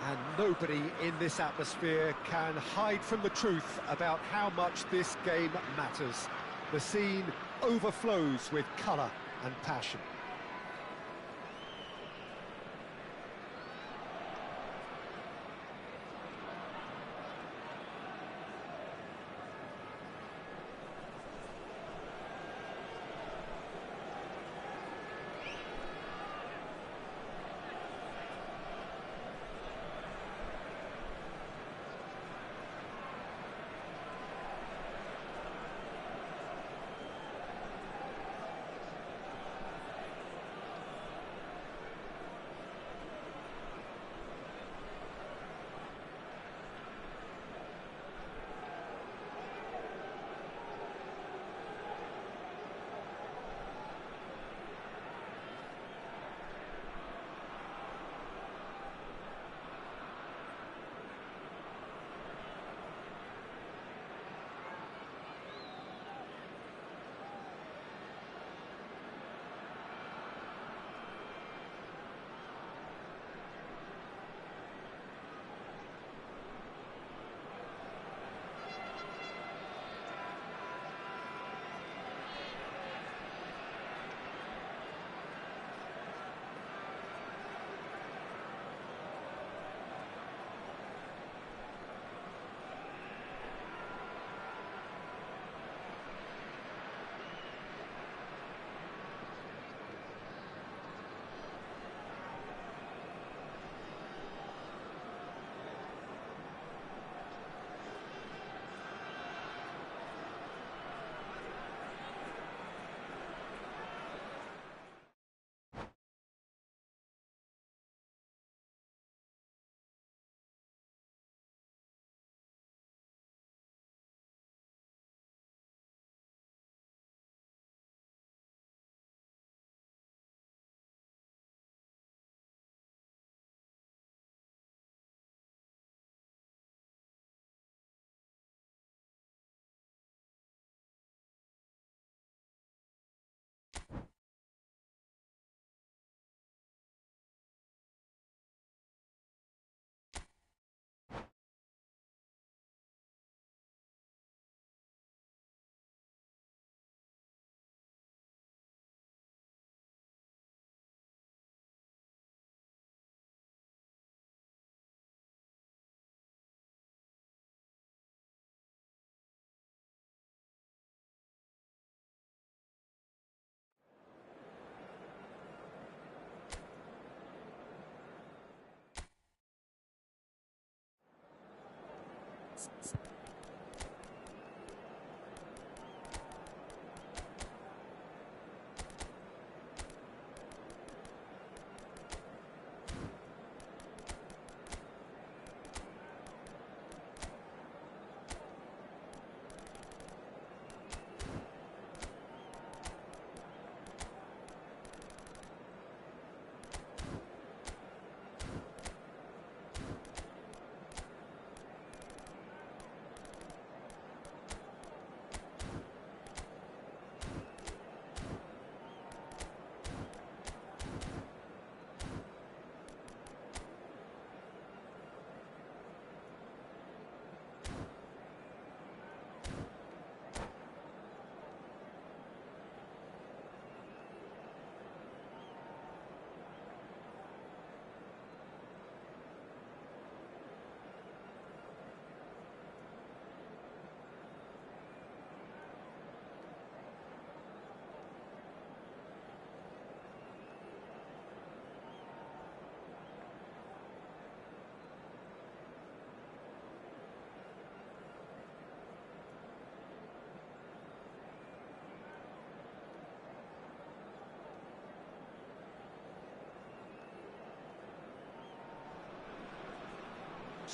And nobody in this atmosphere can hide from the truth about how much this game matters. The scene overflows with colour and passion.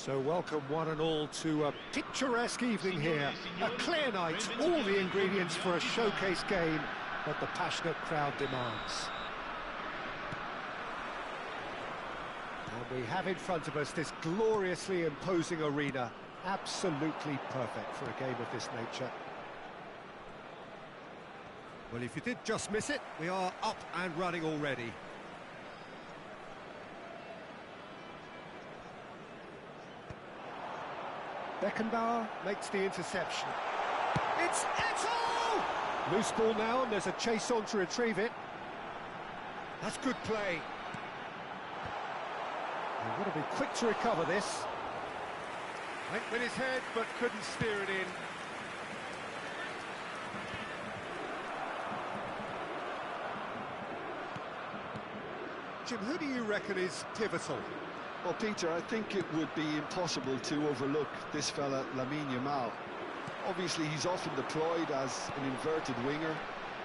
So welcome one and all to a picturesque evening here. A clear night, all the ingredients for a showcase game that the passionate crowd demands. And we have in front of us this gloriously imposing arena, absolutely perfect for a game of this nature. Well, if you did just miss it, we are up and running already. Beckenbauer makes the interception. It's Eto'o! Loose ball now, and there's a chase on to retrieve it. That's good play. He's got to be quick to recover this. Went with his head, but couldn't steer it in. Jim, who do you reckon is pivotal? Well, Peter, I think it would be impossible to overlook this fella, Lamine Yamal. Obviously, he's often deployed as an inverted winger,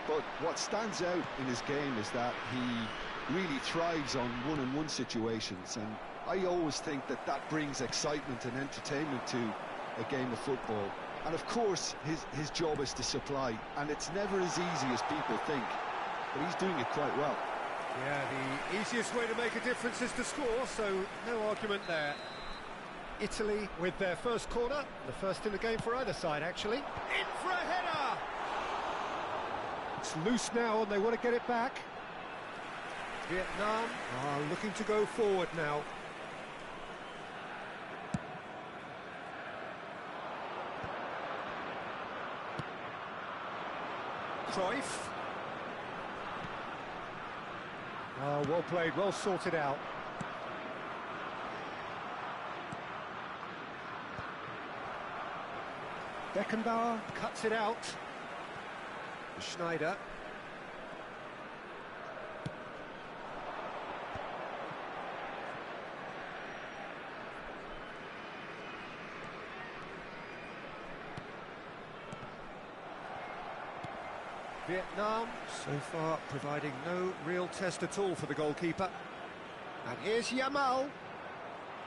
but what stands out in his game is that he really thrives on one-on-one situations, and I always think that that brings excitement and entertainment to a game of football. And of course, his job is to supply, and it's never as easy as people think, but he's doing it quite well. Yeah, the easiest way to make a difference is to score, so no argument there. Italy with their first corner, the first in the game for either side, actually. In for a header! It's loose now, and they want to get it back. Vietnam are looking to go forward now. Cruyff. Oh, well played, well sorted out. Beckenbauer cuts it out. Schneider. Vietnam, so far, providing no real test at all for the goalkeeper. And here's Yamal.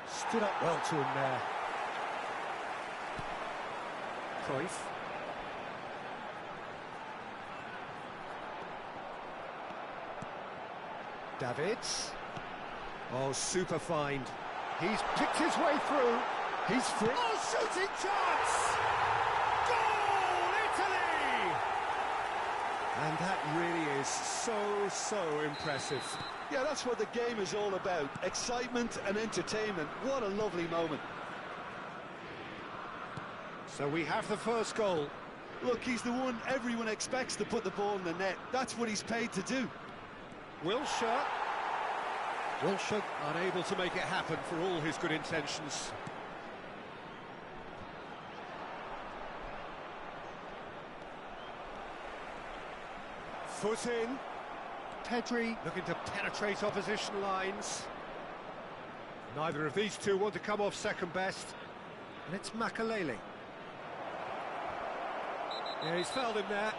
Stood up well to him there. Cruyff. Davids. Oh, super find. He's picked his way through. He's free. Oh, shooting chance! Goal, Italy! And that really is so impressive. Yeah, that's what the game is all about. Excitement and entertainment. What a lovely moment. So we have the first goal. Look, he's the one everyone expects to put the ball in the net. That's what he's paid to do. Wilshere unable to make it happen for all his good intentions. Foot in. Pedri looking to penetrate opposition lines. Neither of these two want to come off second best. And it's Makelele. Yeah, he's fouled him there.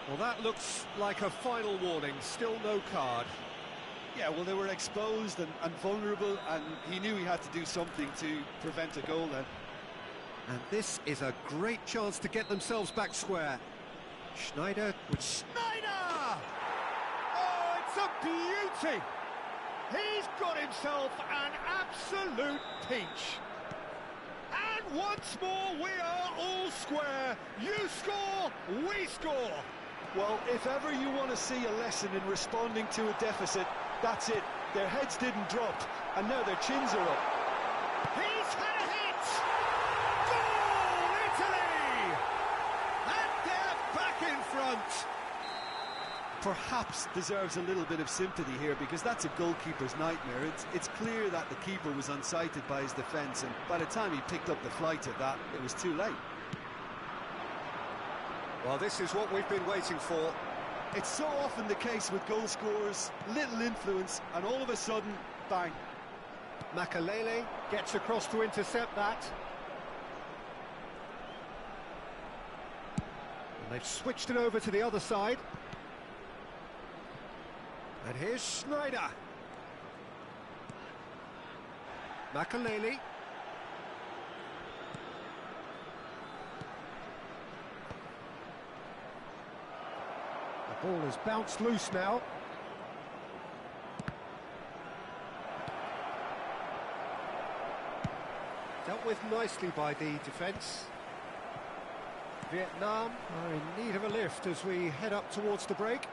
Well, that looks like a final warning. Still no card. Yeah, well, they were exposed and vulnerable, and he knew he had to do something to prevent a goal then. And this is a great chance to get themselves back square. Schneider with Schneider! Oh, it's a beauty! He's got himself an absolute peach. And once more, we are all square. You score, we score. Well, if ever you want to see a lesson in responding to a deficit, that's it. Their heads didn't drop, and now their chins are up. He's had a hit! Goal, Italy! And they're back in front. Perhaps deserves a little bit of sympathy here, because that's a goalkeeper's nightmare. It's clear that the keeper was unsighted by his defence, and by the time he picked up the flight of that, it was too late. Well, this is what we've been waiting for. It's so often the case with goal scorers, little influence, and all of a sudden, bang. Makelele gets across to intercept that. And they've switched it over to the other side. And here's Schneider. Makelele. The ball has bounced loose now. Dealt with nicely by the defence. Vietnam are in need of a lift as we head up towards the break.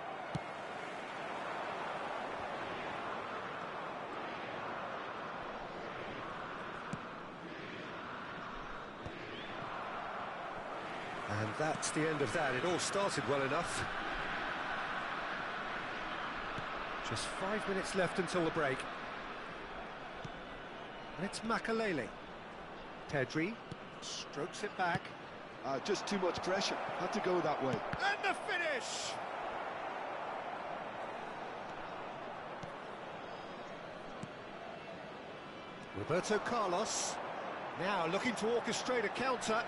That's the end of that. It all started well enough. Just 5 minutes left until the break. And it's Makalele. Pedri strokes it back. Just too much pressure. Had to go that way. And the finish! Roberto Carlos. Now looking to orchestrate a counter.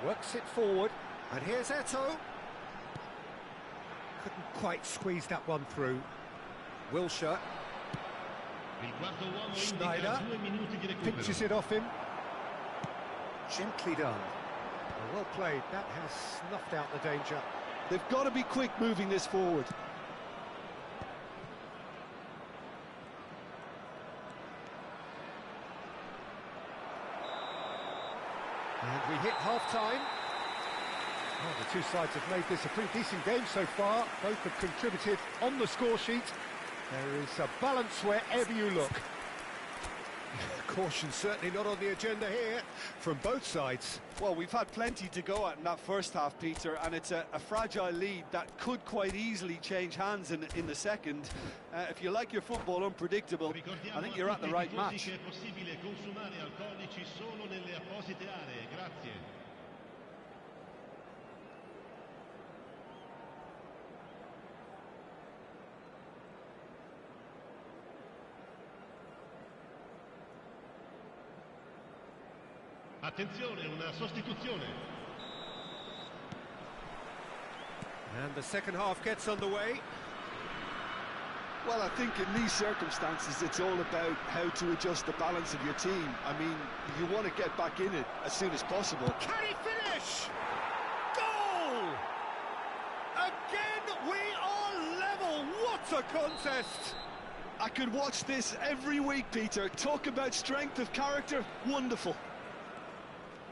Works it forward. And here's Eto'o. Couldn't quite squeeze that one through. Wilshere. Schneider pinches it off him. Gently done. Well played. That has snuffed out the danger. They've got to be quick moving this forward. And we hit half-time. Well, the two sides have made this a pretty decent game so far. Both have contributed on the score sheet. There is a balance wherever you look. Caution certainly not on the agenda here from both sides. Well, we've had plenty to go at in that first half, Peter, and it's a fragile lead that could quite easily change hands in the second. If you like your football unpredictable, I think you're at the right match. Attenzione, una sostituzione. And the second half gets underway. Well, I think in these circumstances, it's all about how to adjust the balance of your team. I mean, you want to get back in it as soon as possible. Can he finish? Goal! Again, we are level. What a contest! I could watch this every week, Peter. Talk about strength of character. Wonderful.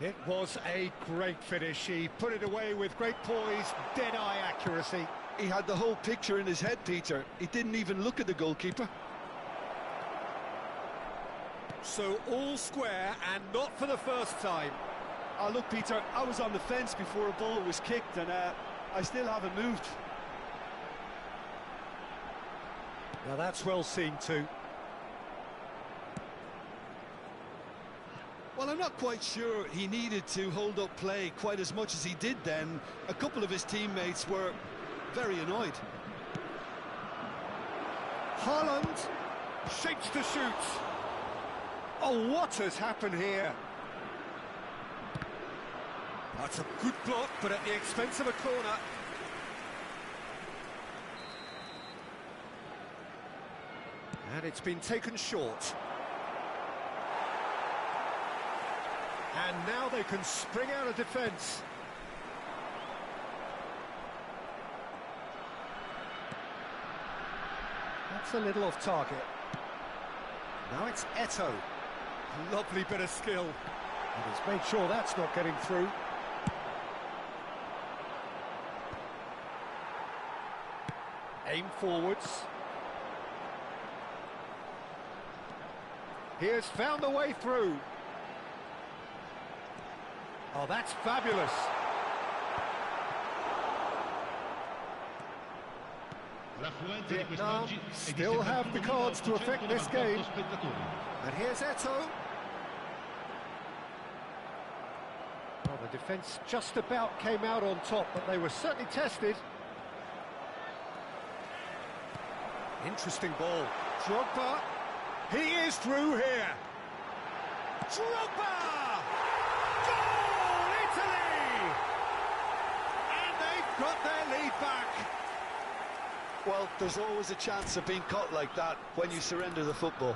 It was a great finish. He put it away with great poise, dead-eye accuracy. He had the whole picture in his head, Peter. He didn't even look at the goalkeeper. So all square, and not for the first time. Look, Peter, I was on the fence before a ball was kicked, and I still haven't moved. Now that's well seen too. Well, I'm not quite sure he needed to hold up play quite as much as he did then. A couple of his teammates were very annoyed. Haaland shapes to shoot. Oh, what has happened here? That's a good block, but at the expense of a corner. And it's been taken short. And now they can spring out of defence. That's a little off target. Now it's Eto'o. Lovely bit of skill. And he's made sure that's not getting through. Aim forwards. He has found the way through. Oh, that's fabulous. Vietnam still have the cards to affect this game. And here's Eto'o. Well, the defence just about came out on top, but they were certainly tested. Interesting ball. Drogba. He is through here. Drogba! Got their lead back. Well, there's always a chance of being caught like that when you surrender the football.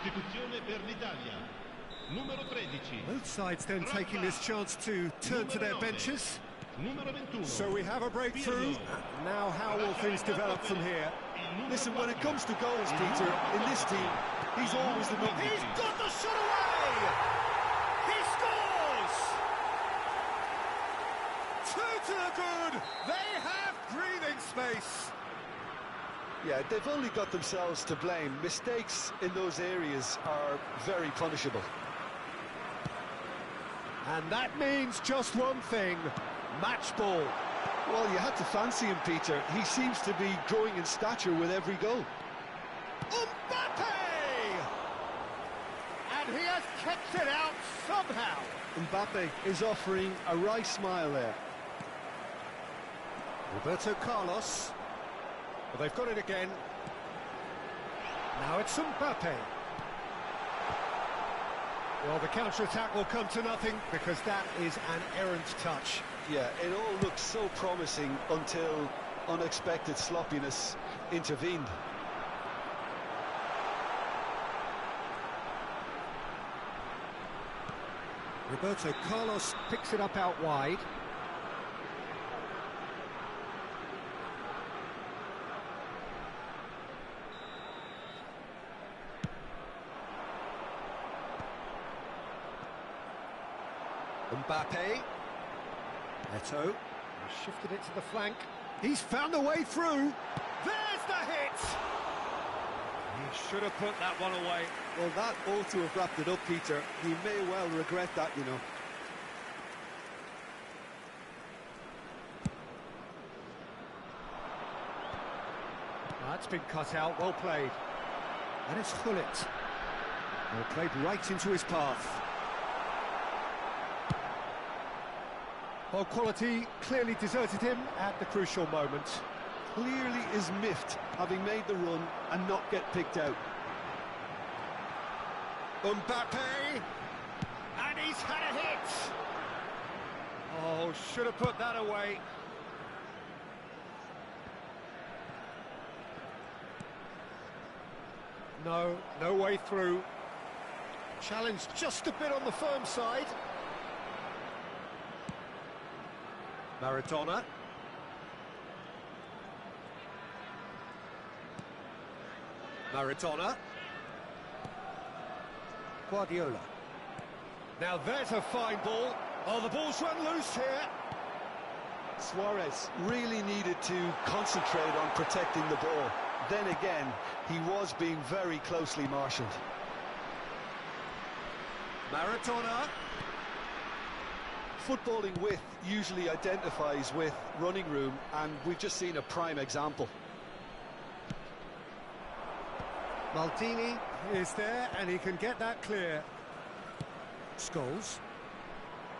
Sostituzione per l'Italia. Numero 13. Both sides then taking this chance to turn to their benches. Numero 21. So we have a breakthrough. Now how will things develop from here? Listen, when it comes to goals, Peter, in this team, he's always the number. He's got the shot away! He scores! Two to the good! They have breathing space! Yeah, they've only got themselves to blame. Mistakes in those areas are very punishable. And that means just one thing, match ball. Well, you had to fancy him, Peter. He seems to be growing in stature with every goal. Mbappe! And he has kept it out somehow. Mbappe is offering a wry smile there. Roberto Carlos. Well, they've got it again. Now it's Mbappe. Well, the counter-attack will come to nothing because that is an errant touch. Yeah, it all looked so promising until unexpected sloppiness intervened. Roberto Carlos picks it up out wide. Mbappe. Neto. Shifted it to the flank. He's found a way through. There's the hit! He should have put that one away. Well, that ought to have wrapped it up, Peter. He may well regret that, you know. That's been cut out, well played. And it's Gullit. Well played right into his path. Well, quality clearly deserted him at the crucial moment. Clearly is miffed, having made the run and not get picked out. Mbappe! And he's had a hit! Oh, should have put that away. No way through. Challenged just a bit on the firm side. Maradona. Maradona. Guardiola. Now there's a fine ball. Oh, the ball's run loose here. Suarez really needed to concentrate on protecting the ball. Then again, he was being very closely marshalled. Maradona. Footballing width usually identifies with running room, and we've just seen a prime example. Maldini is there, and he can get that clear. Scholes.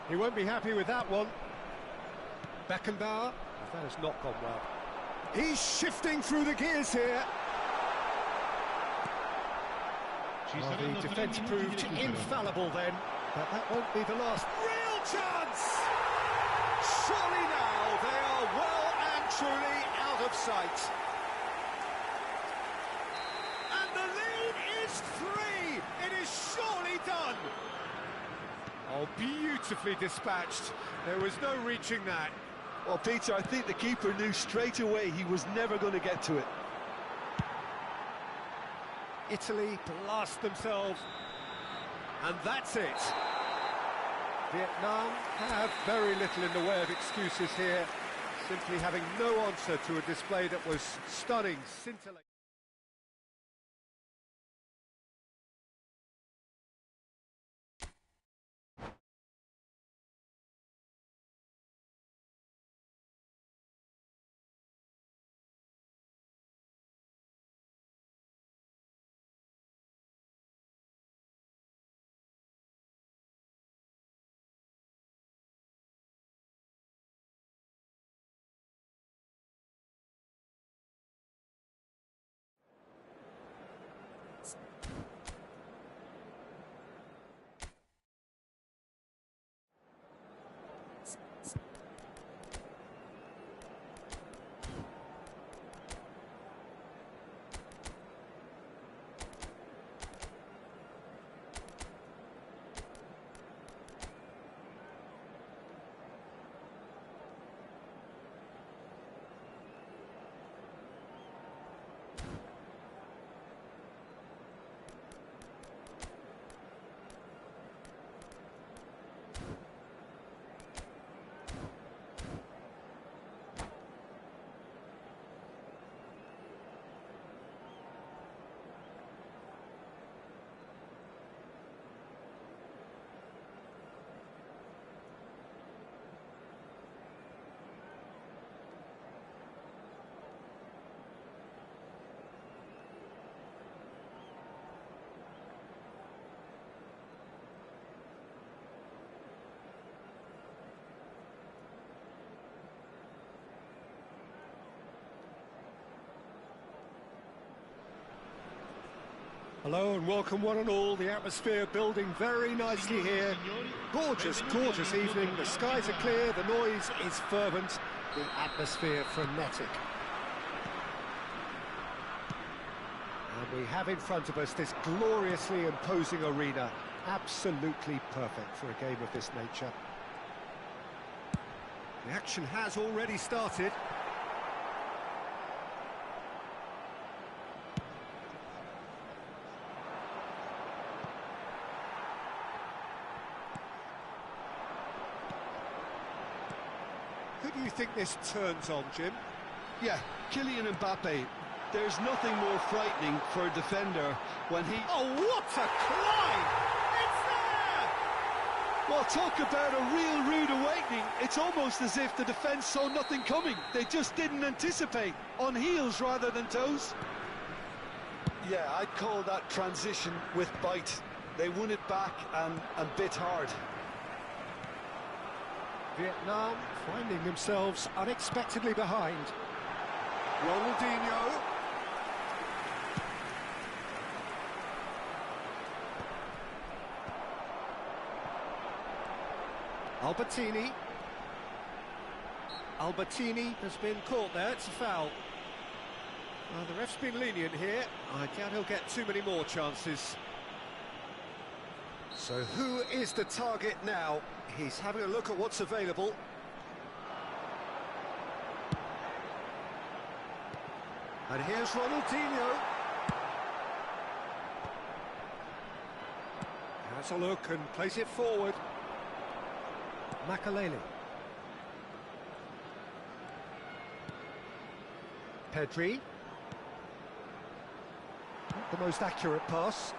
He won't be happy with that one. Beckenbauer. That has not gone well. He's shifting through the gears here. Well, the defence proved infallible then, but that won't be the last. Real chance! Surely now they are well and truly out of sight. And the lead is 3! It is surely done! Oh, beautifully dispatched. There was no reaching that. Well, Peter, I think the keeper knew straight away he was never going to get to it. Italy blast themselves, and that's it. Vietnam have very little in the way of excuses here, simply having no answer to a display that was stunning, scintillating. Hello and welcome one and all. The atmosphere building very nicely here. Gorgeous, gorgeous evening. The skies are clear, the noise is fervent, the atmosphere frenetic. And we have in front of us this gloriously imposing arena. Absolutely perfect for a game of this nature. The action has already started. Who do you think this turns on, Jim? Yeah, Kylian Mbappe. There's nothing more frightening for a defender when he... Oh, what a climb! It's there! Well, talk about a real rude awakening. It's almost as if the defence saw nothing coming. They just didn't anticipate. On heels rather than toes. Yeah, I'd call that transition with bite. They won it back and bit hard. Vietnam finding themselves unexpectedly behind. Ronaldinho. Albertini. Albertini has been caught there, it's a foul. The ref's been lenient here. I doubt he'll get too many more chances. So who is the target now? He's having a look at what's available. And here's Ronaldinho. Has a look and plays it forward. Makelele. Pedri. Not the most accurate pass.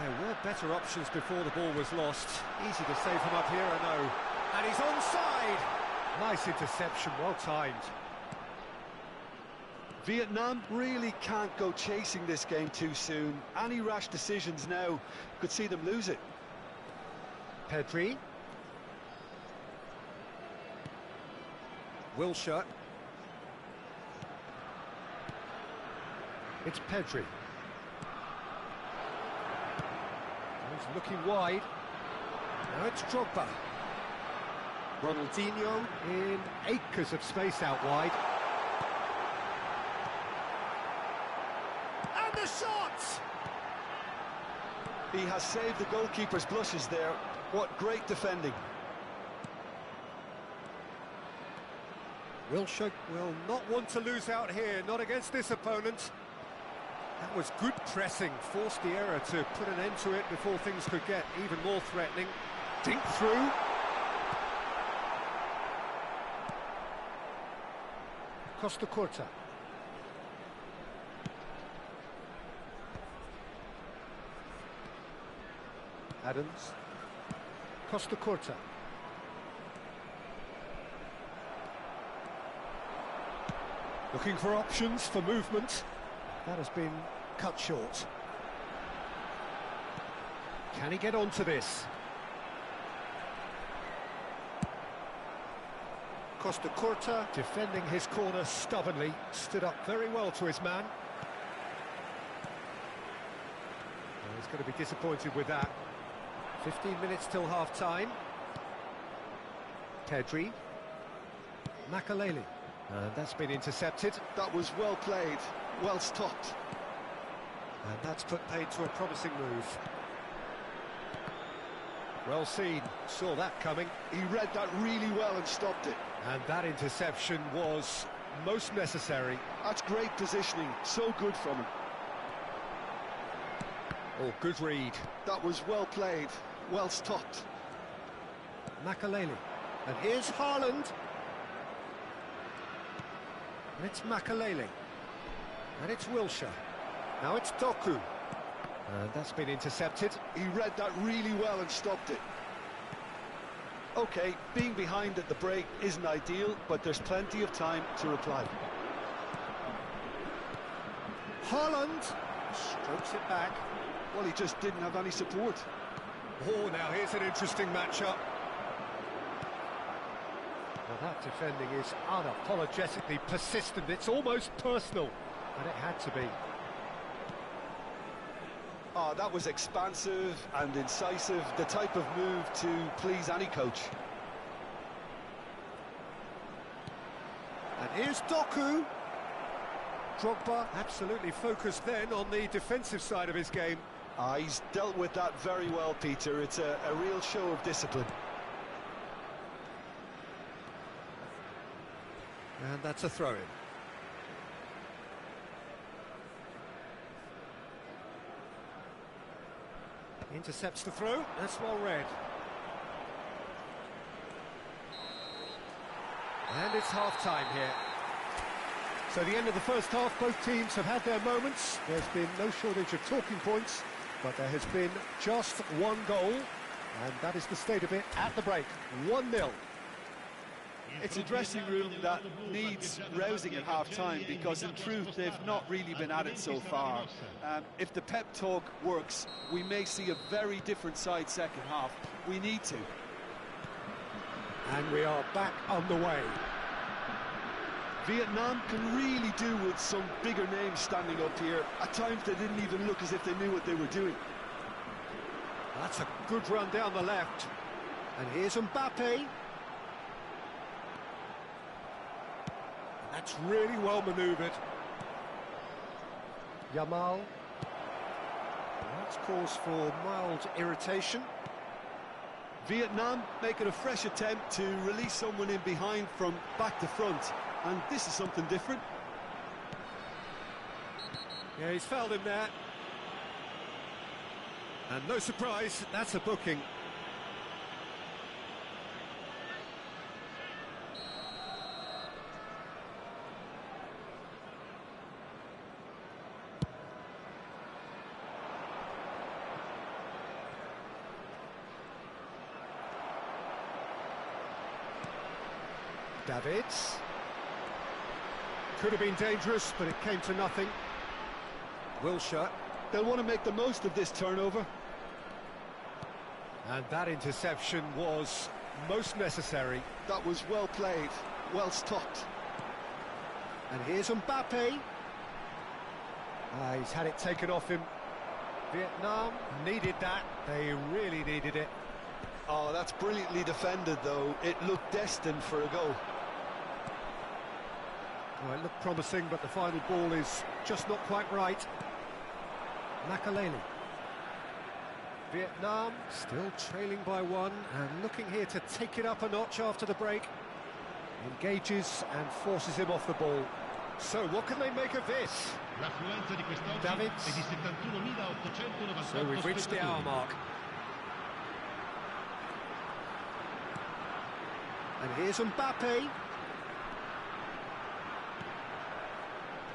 There were better options before the ball was lost. Easy to save him up here, I know. And he's onside! Nice interception, well timed. Vietnam really can't go chasing this game too soon. Any rash decisions now could see them lose it. Pedri. Wilshere. It's Pedri. He's looking wide. Now it's Drogba. Ronaldinho in acres of space out wide. And the shot! He has saved the goalkeeper's blushes there. What great defending. Wilshere will not want to lose out here, not against this opponent. That was good pressing, forced the error to put an end to it before things could get even more threatening. Dink through. Costa Curta. Adams. Costa Curta. Looking for options for movement. That has been cut short. Can he get onto this? Costa Curta defending his corner stubbornly, stood up very well to his man. Well, he's going to be disappointed with that. 15 minutes till half-time. Pedri. Makelele. And that's been intercepted. That was well played, well stopped. And that's put paid to a promising move. Well seen, saw that coming. He read that really well and stopped it. And that interception was most necessary. That's great positioning, so good from him. Oh, good read. That was well played, well stopped. Makelele. And here's Haaland. And it's Makelele. And it's Wilshere. Now it's Doku. And that's been intercepted. He read that really well and stopped it. OK, being behind at the break isn't ideal, but there's plenty of time to reply. Haaland strokes it back. Well, he just didn't have any support. Oh, now here's an interesting matchup. Well, that defending is unapologetically persistent. It's almost personal, and it had to be. Oh, that was expansive and incisive, the type of move to please any coach. And here's Doku. Drogba absolutely focused then on the defensive side of his game. He's dealt with that very well, Peter. It's a real show of discipline. And that's a throw-in. Intercepts the throw, that's well read. And it's half-time here. So the end of the first half, both teams have had their moments. There's been no shortage of talking points, but there has been just one goal, and that is the state of it at the break, 1-0. It's a dressing room that needs rousing at half-time because, in truth, they've not really been at it so far. If the pep talk works, we may see a very different side second half. We need to. And we are back underway. Vietnam can really do with some bigger names standing up here. At times they didn't even look as if they knew what they were doing. That's a good run down the left. And here's Mbappe. That's really well manoeuvred. Yamal. That's cause for mild irritation. Vietnam making a fresh attempt to release someone in behind from back to front. And this is something different. Yeah, he's fouled him there. And no surprise, that's a booking. Davids. Could have been dangerous, but it came to nothing. Wilshere. They'll want to make the most of this turnover. And that interception was most necessary. That was well played, well stopped. And here's Mbappe. He's had it taken off him. Vietnam needed that. They really needed it. Oh, that's brilliantly defended, though. It looked destined for a goal. Well, it looked promising, but the final ball is just not quite right. Makaleli. Vietnam still trailing by one and looking here to take it up a notch after the break. Engages and forces him off the ball. So what can they make of this? Davids. So we've reached the hour mark. And here's Mbappe.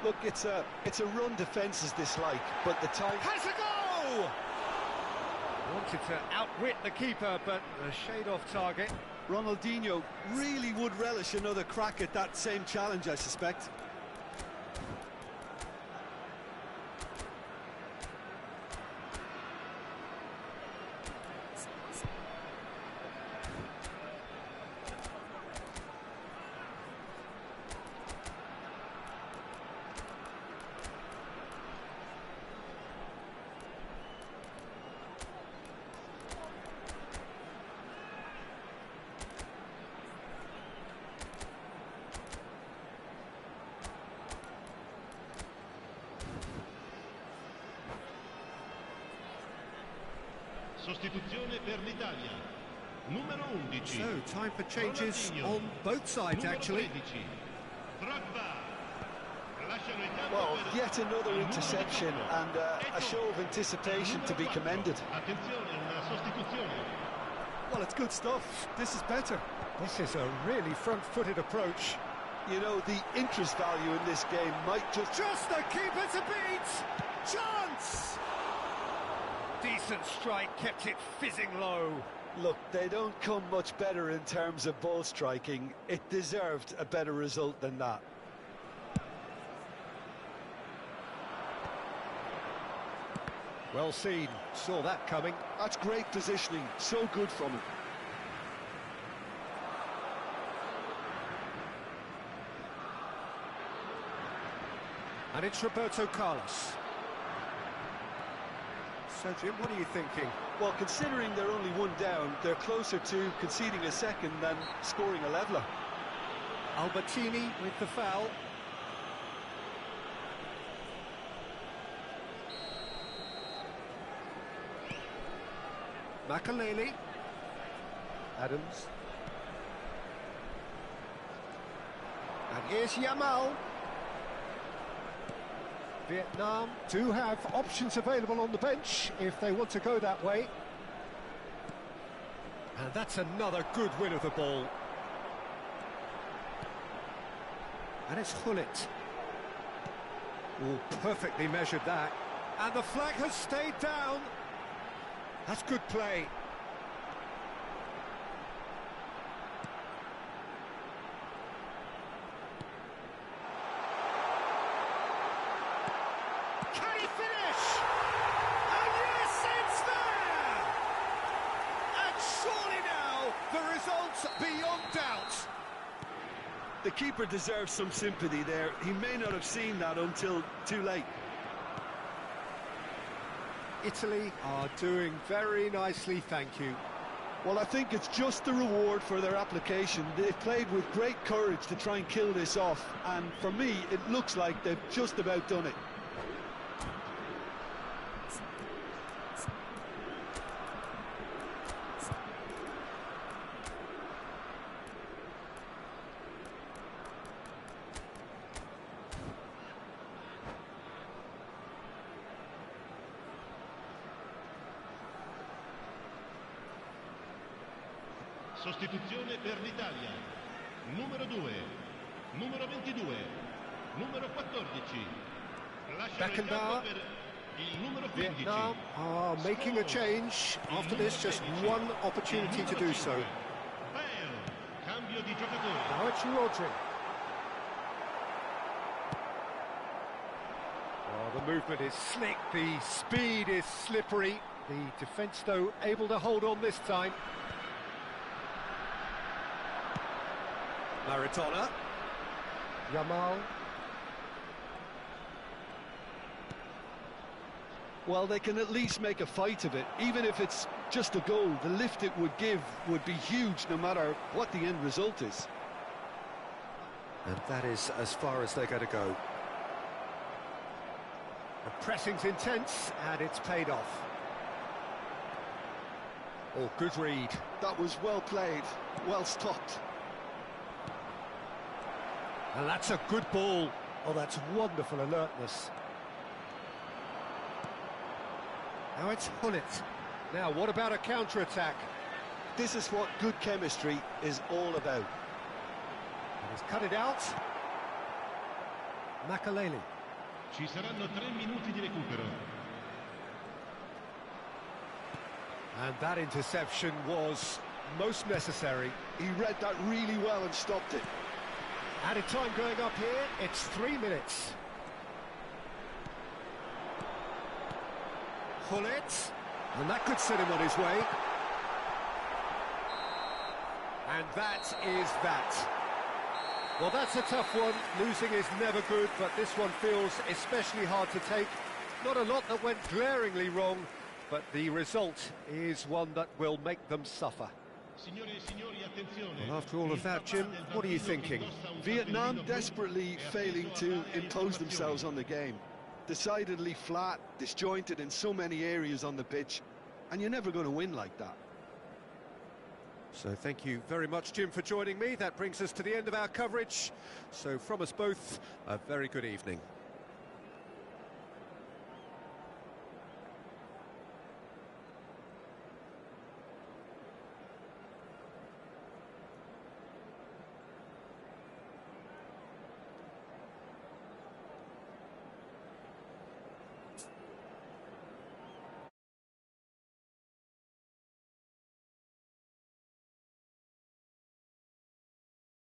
Look, it's a run defence is dislike, but the time Has a goal! Wanted to outwit the keeper, but a shade off target. Ronaldinho really would relish another crack at that same challenge, I suspect. Sostituzione per l'Italia. Numero 11. So, time for changes on both sides, actually. Well, yet another interception and a show of anticipation to be commended. Well, it's good stuff. This is better. This is a really front-footed approach. You know, the interest value in this game might just the keeper to beat! Chance! Decent strike, kept it fizzing low. Look, they don't come much better in terms of ball striking. It deserved a better result than that. Well seen, saw that coming. That's great positioning, so good from him. And it's Roberto Carlos. So, Jim, what are you thinking? Well, considering they're only one down, they're closer to conceding a second than scoring a leveller. Albertini with the foul. Makaleli. Adams. And here's Yamal. Vietnam do have options available on the bench if they want to go that way. And that's another good win of the ball. And it's Hullet. Oh, perfectly measured that. And the flag has stayed down. That's good play. Can he finish? And yes, it's there! And surely now, the result's beyond doubt. The keeper deserves some sympathy there. He may not have seen that until too late. Italy are doing very nicely, thank you. Well, I think it's just the reward for their application. They've played with great courage to try and kill this off, and for me, it looks like they've just about done it. Sostituzione per l'Italia. Numero 2, numero 22, numero 14. Lasciano il campo per il numero 15. Vietnam are making a change. After this, just one opportunity to do so. Cambio di giocatore. Now it's Rodri. Oh, the movement is slick, the speed is slippery. The defence, though, able to hold on this time. Maradona. Yamal. Well, they can at least make a fight of it. Even if it's just a goal, the lift it would give would be huge no matter what the end result is. And that is as far as they're going to go. The pressing's intense, and it's paid off. Oh, good read. That was well played, well stopped. And that's a good ball. Oh, that's wonderful alertness. Now it's Hullet. Now, what about a counter-attack? This is what good chemistry is all about. And he's cut it out. Makaleli. Ci saranno 3 minuti di recupero. And that interception was most necessary. He read that really well and stopped it. Added time going up here, it's 3 minutes. Hullet, and that could set him on his way. And that is that. Well, that's a tough one. Losing is never good, but this one feels especially hard to take. Not a lot that went glaringly wrong, but the result is one that will make them suffer. Well, after all of that, Jim, what are you thinking? Vietnam desperately failing to impose themselves on the game. Decidedly flat, disjointed in so many areas on the pitch, and you're never going to win like that. So thank you very much, Jim, for joining me. That brings us to the end of our coverage. So from us both, a very good evening.